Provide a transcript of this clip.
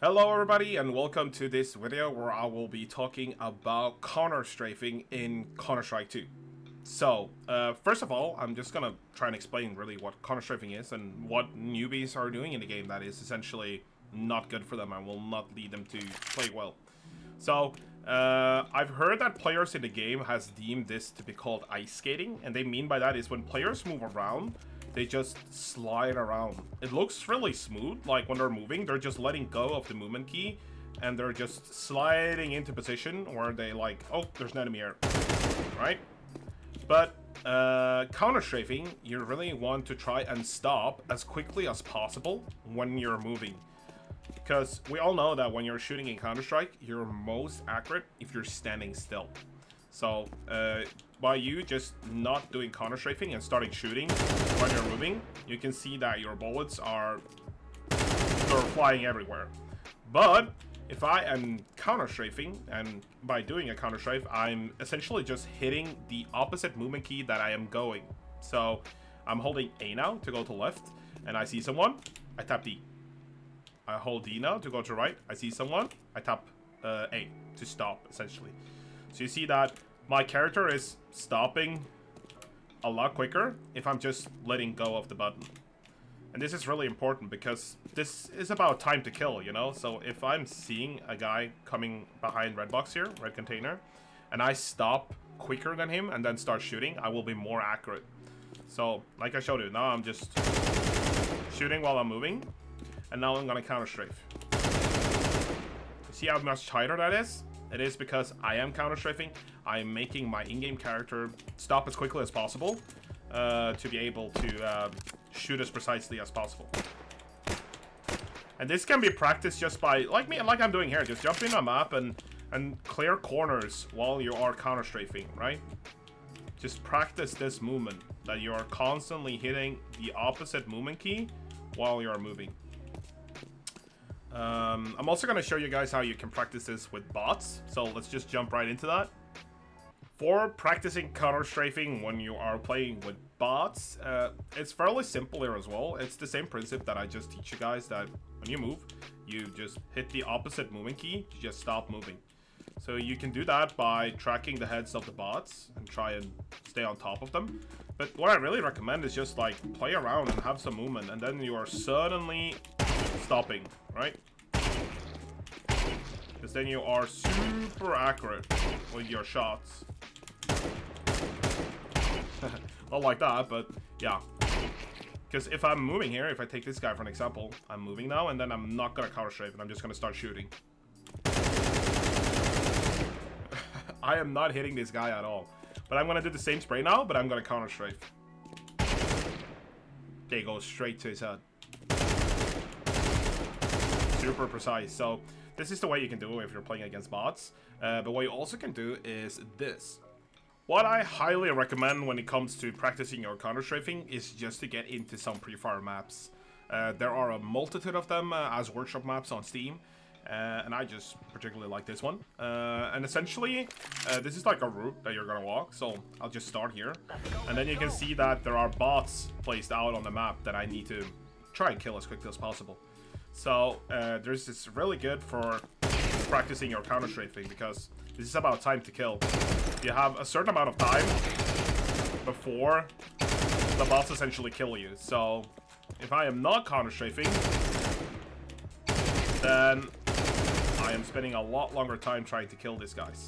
Hello everybody and welcome to this video where I will be talking about counter-strafing in Counter-Strike 2. So, first of all, I'm just gonna try and explain really what counter-strafing is and what newbies are doing in the game that is essentially not good for them and will not lead them to play well. So, I've heard that players in the game has deemed this to be called ice skating, and they mean by that is when players move around, they just slide around. It looks really smooth, like when they're moving, they're just letting go of the movement key, and they're just sliding into position where they like, oh, there's an enemy here, right? But counter-strafing, you really want to try and stop as quickly as possible when you're moving. Because we all know that when you're shooting in Counter-Strike, you're most accurate if you're standing still. So, by you just not doing counter-strafing and starting shooting when you're moving, you can see that your bullets are flying everywhere. But if I am counter-strafing, and by doing a counter-strafe, I'm essentially just hitting the opposite movement key that I am going. So, I'm holding A now to go to left, and I see someone, I tap D. I hold D now to go to right, I see someone, I tap A to stop, essentially. So you see that my character is stopping a lot quicker if I'm just letting go of the button. And this is really important because this is about time to kill, you know? So if I'm seeing a guy coming behind red box here, red container, and I stop quicker than him and then start shooting, I will be more accurate. So, like I showed you, now I'm just shooting while I'm moving, and now I'm gonna counter-strafe. See how much tighter that is? It is because I am counter-strafing. I'm making my in-game character stop as quickly as possible to be able to shoot as precisely as possible. And this can be practiced just by, like I'm doing here, just jump in a map and clear corners while you are counter-strafing, right? Just practice this movement, that you are constantly hitting the opposite movement key while you are moving. I'm also going to show you guys how you can practice this with bots, so let's just jump right into that. For practicing counter-strafing when you are playing with bots, it's fairly simple here as well. It's the same principle that I just teach you guys, that when you move, you just hit the opposite movement key to just stop moving. So you can do that by tracking the heads of the bots and try and stay on top of them. But what I really recommend is just like play around and have some movement, and then you are suddenly stopping, right? Because then you are super accurate with your shots. Not like that, but yeah. Because if I'm moving here, if I take this guy for an example, I'm moving now, and then I'm not gonna counter-strafe, and I'm just gonna start shooting. I am not hitting this guy at all. But I'm gonna do the same spray now, but I'm gonna counter-strafe. They go straight to his head. Super precise. So this is the way you can do it if you're playing against bots. But what you also can do is this. What I highly recommend when it comes to practicing your counter-strafing is just to get into some pre-fire maps. There are a multitude of them as workshop maps on Steam. And I just particularly like this one. And essentially, this is like a route that you're gonna walk. So I'll just start here. And then you can see that there are bots placed out on the map that I need to try and kill as quickly as possible. So this is really good for practicing your counter-strafing, because this is about time to kill. You have a certain amount of time before the bots essentially kill you. So if I am not counter-strafing, then I am spending a lot longer time trying to kill these guys.